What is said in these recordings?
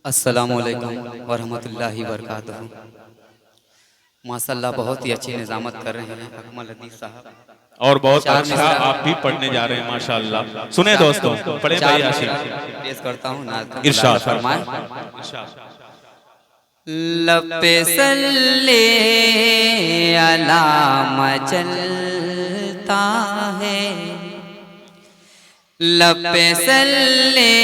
अस्सलामुअलैकुम वरहमतुल्लाहि वबरकातुहू। माशाल्लाह बहुत ही अच्छी निज़ामत कर रहे हैं अकमल हदीस साहब। और बहुत चार अच्छा मिसरा आप भी पढ़ने जा रहे हैं माशाल्लाह। सुने दोस्तों, पढ़े भाई आशिफ। पेश करता हूँ नात इरशाद फरमाए। इरशाद। लब पे सल्ले अला मचलता है, लब पे सल्ले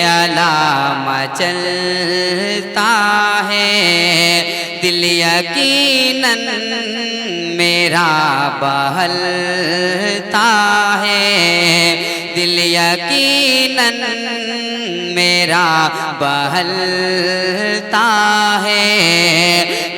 अला मचलता है, दिल यकीनन मेरा बहलता है, दिल यकीनन मेरा बहलता है।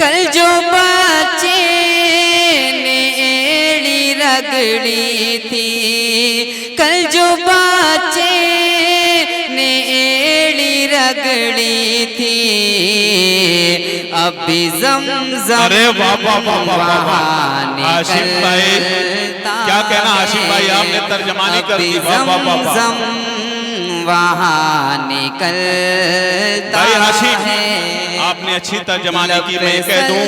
कल जो बच्चे ने एड़ी रगड़ी थी, कल जो बच्चे ने एड़ी रगड़ी थी, अब भी ज़मज़म अरे वाह वाह वाह वाह वाह आशिफ भाई, क्या कहना आशिफ भाई, आपने तर्जमानी कर दी। वाह वाह वाह वाह वहाँ निकलता भाई आशिफ, है। आपने अच्छी तर्जमानी की। मैं कह दूं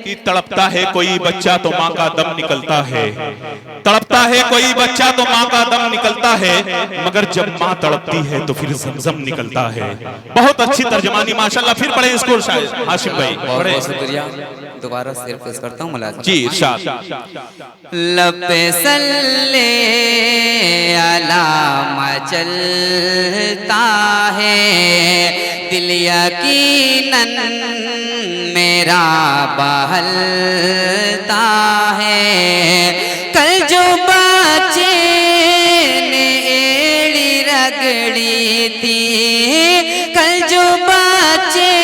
कि तड़पता है कोई बच्चा तो माँ का दम निकलता है, तड़पता है कोई बच्चा तो माँ का दम निकलता है, मगर जब माँ तड़पती है तो फिर ज़मज़म निकलता है। बहुत अच्छी तर्जमानी माशाल्लाह। फिर पढ़े इसको शायद आशिफ भाई। बहुत बहुत शुक्रिया। दोबारा शेर पेश करता हूँ मुलाज़िम जी इरशाद। लब पे सल्ले अला मचलता है, दिल यकीनन मेरा बहलता है। कल जो बच्चे ने एड़ी रगड़ी थी, कल जो बच्चे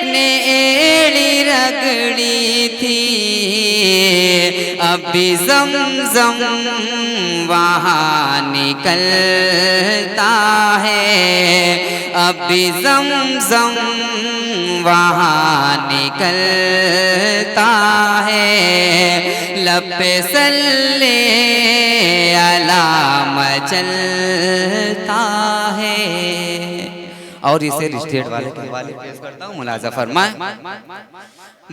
ने एड़ी रगड़ी थी, अब भी ज़मज़म वहाँ निकलता है, अब भी ज़मज़म वहाँ निकलता है। लब पे सल्ले अला मचलता है। और इसे स्टेट वाले के हवाले पेश करता हूँ, मुलाज़ा फरमाए।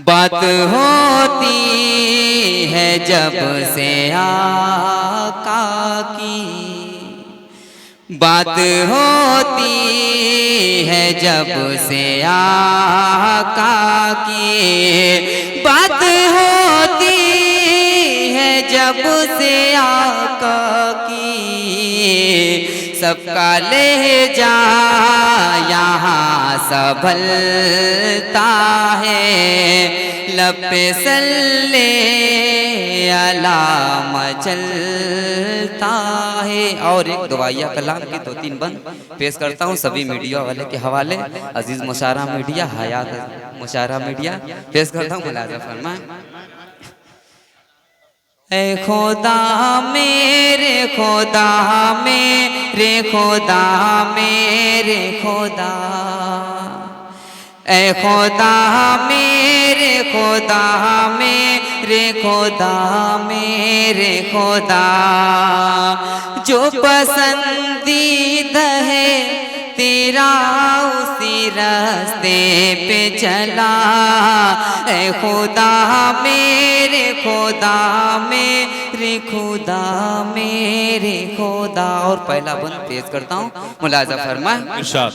बात होती है जब से आका की, बात होती है जब से आका की, बात होती है जब से आका की, सबका लहजा यहाँ संभलता है। लब पे सल्ले अला मचलता है। और एक दुआया कलाम की 2-3 बंद पेश करता हूँ सभी मीडिया वाले के हवाले। अजीज मुशारा मीडिया, हयात मुशारा मीडिया पेश करता हूँ, मुलाज़ा फरमाए। ऐ खुदा मेरे खुदा मेरे खुदा मेरे खुदा, ऐ खुदा मेरे खुदा मेरे खुदा मेरे खुदा, जो पसंदीदा है तेरा उसी रास्ते पे चला। ऐ खुदा मेरे खुदा मेरे खुदा मेरे खुदा। और पहला बंद पेश करता हूँ, मुलाज़ा फरमाए। इरशाद।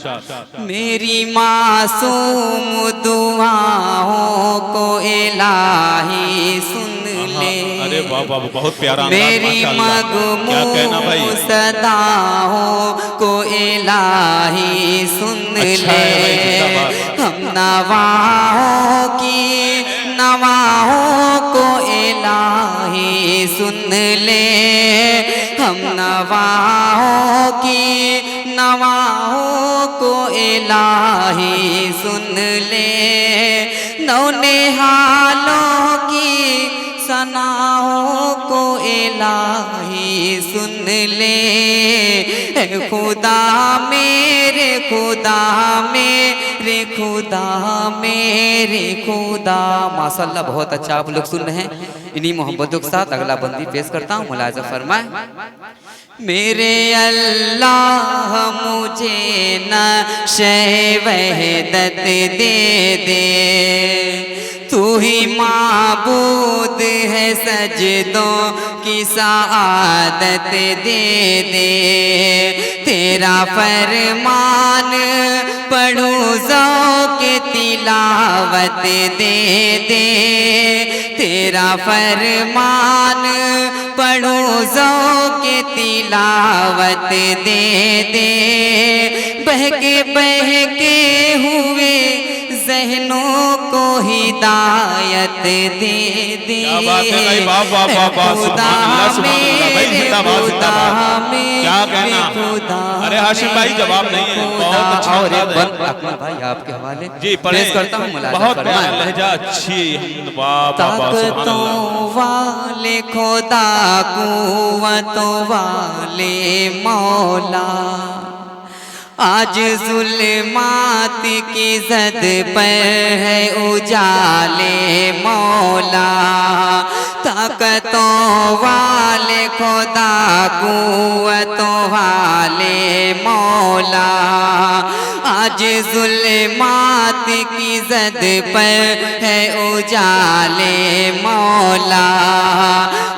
मेरी मासूम दुआओं को इलाही सुन ले, अरे वाह वाह, बहुत प्यारा अंदाज मेरी माशाल्लाह। क्या कहना भाई, मगमूम सदाओं को इलाही सुन अच्छा ले। है भाई, जिंदाबाद। हम नवाओं की नवाओं को इलाही सुन ले, हम नवाओं की नवाओं को इलाही सुन ले। नौनिहालों की सनाओं को इलाही सुन ले। खुदा मेरे खुदा मेरे खुदा मेरे खुदा। माशाल्लाह बहुत अच्छा आप लोग सुन रहे हैं। इन्हीं मोहब्बतों के साथ अगला बंदी पेश करता हूँ, मुलाज़ा फरमाए। मेरे अल्लाह मुझे नशे वहदत दे दे, तू ही माबूद है सजदों की सआदत दे दे। तेरा फरमान पढ़ूं ज़ौक़ तिलावत दे दे, तेरा फरमान पढ़ूं ज़ौक़ तिलावत दे दे। बहके बहके हुए ज़हनों को हिदायत दे दे। क्या बात है भाई, वाह वाह वाह वाह, सुभान अल्लाह सुभान अल्लाह भाई, जिंदाबाद जिंदाबाद। क्या कहना, अरे हाशिम भाई जवाब नहीं है, बहुत अच्छा और एक अंदाज है। बंद अकमल भाई आपके हवाले जी पढ़े, पेश करता हूँ मुलाज़ा बहुत फरमाएं। प्यारा लहजा, अच्छी, वाह वाह वाह, सुभान ताकतों अल्लाह। वाले खुदा, कुव्वतों वाले मौला, आज जुल्मात की ज़द पर है उजाले मौला। ताकतों वाले खुदा, कुव्वतों वाले मौला, आज जुल्मात की ज़द पर है उजाले मौला।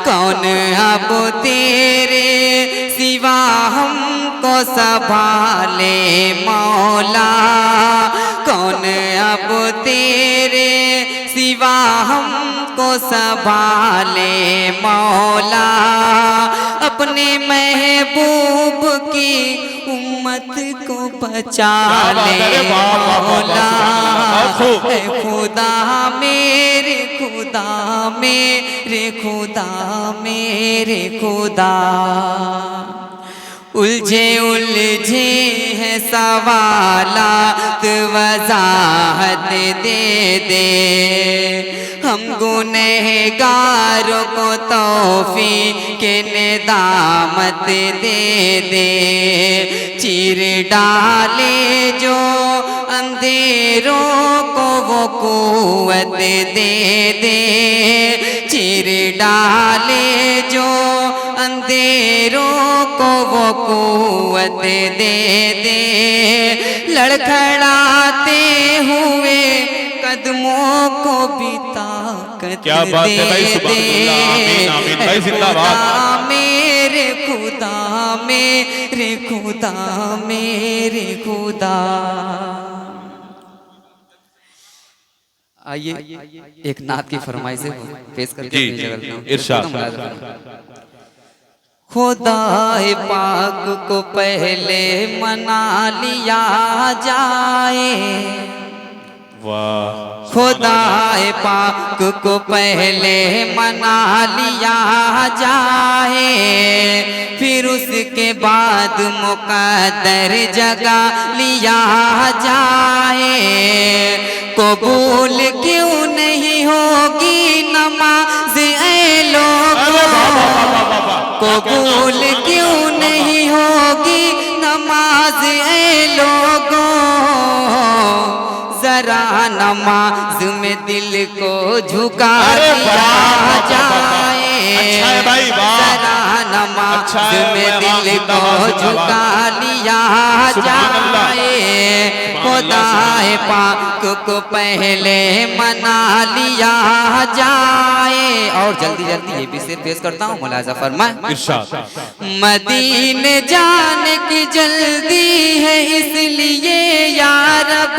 कौन अब तेरे सिवा हमको संभाले मौला, कौन अब तेरे सिवा हमको संभाले मौला। अपने महबूब की उम्मत को बचा ले मौला। ऐ खुदा मेरे खुदा, मेरे खुदा, मेरे खुदा, उलझे उलझे हैं सवालात वजाहत दे दे। हम गुनहगारों को तौफीक नेदामत दे दे। चीर डाले जो अंधेरों को वो कुव्वत दे दे। चीर डाले जो अंधेरों को वो कुव्वत दे दे। लड़खड़ाते हुए कदमों को भी ताकत क्या बात है भाई, दे सुभान दे। अल्लाह, आमीन आमीन भाई, जिंदाबाद। खुदा मेरे खुदा, मेरे खुदा, मेरे खुदा। आइए एक नात की फरमाइश से पेश करके जी अपनी जगह पे हूँ। इरशाद। खुदाए पाक को पहले मना लिया जाए, वाह, खुदाए पाक को पहले मना लिया जाए। फिर उसके बाद मुकद्दर जगा लिया जाए। कबूल क्यों नहीं होगी नमाज ऐ लोगों, कबूल क्यों नहीं होगी नमाज ऐ लोगों। जरा नमाज में दिल को झुका दिया जाए। जरा नमाज में दिल को झुका लिया जाए। खुदाए पाक को पहले मना लिया जाए। और जल्दी जल्दी ये भी शेर पेश करता हूँ, मुलाज़ा फरमाएं। मदीने जाने की जल्दी है इसलिए या रब,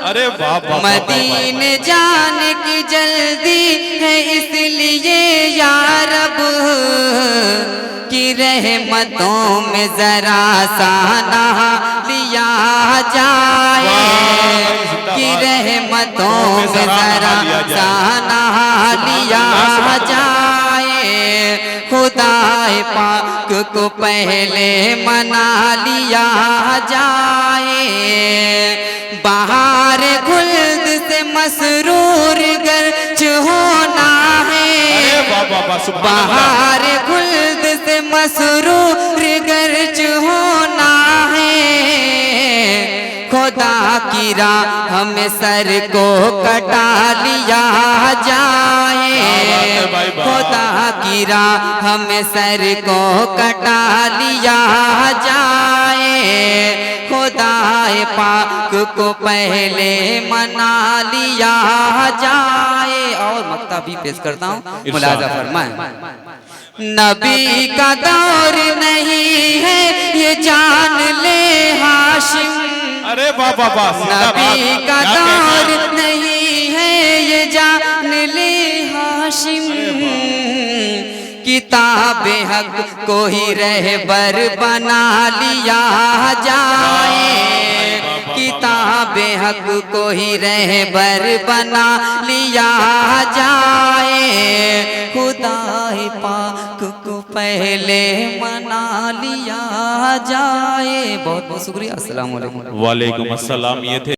अरे वाह वाह, मदीने जाने की जल्दी है इसलिए या रब। की रहमतों में जरा सा नहा लिया जाए। की रहमतों में जरा सा नहा लिया जाए। खुदाए पाक को पहले मना लिया जाए। बहार खुल्द से मसरूर गर्ज होना है। बहार खुल्द से मसरूर गर्ज होना है। खुदा की राह में सर को कटा लिया जाए, खुदा की राह में सर को कटा लिया जाए, खुदाए पाक को पहले मना लिया जाए। और मक्ता भी पेश करता हूँ, मुलाजा फरमाए। नबी का दौर नहीं है ये जान ले हाशिम, अरे वाह वाह वाह, नबी का दौर नहीं है ये जान ले हाशिम, किताब हक को ही रहबर बना लिया जाए, किताब हक को ही रहबर बना लिया जाए, खुदाए पाक को पहले मना लिया जाए। बहुत बहुत शुक्रिया। अस्सलाम वालेकुम। वालेकुम अस्सलाम। ये थे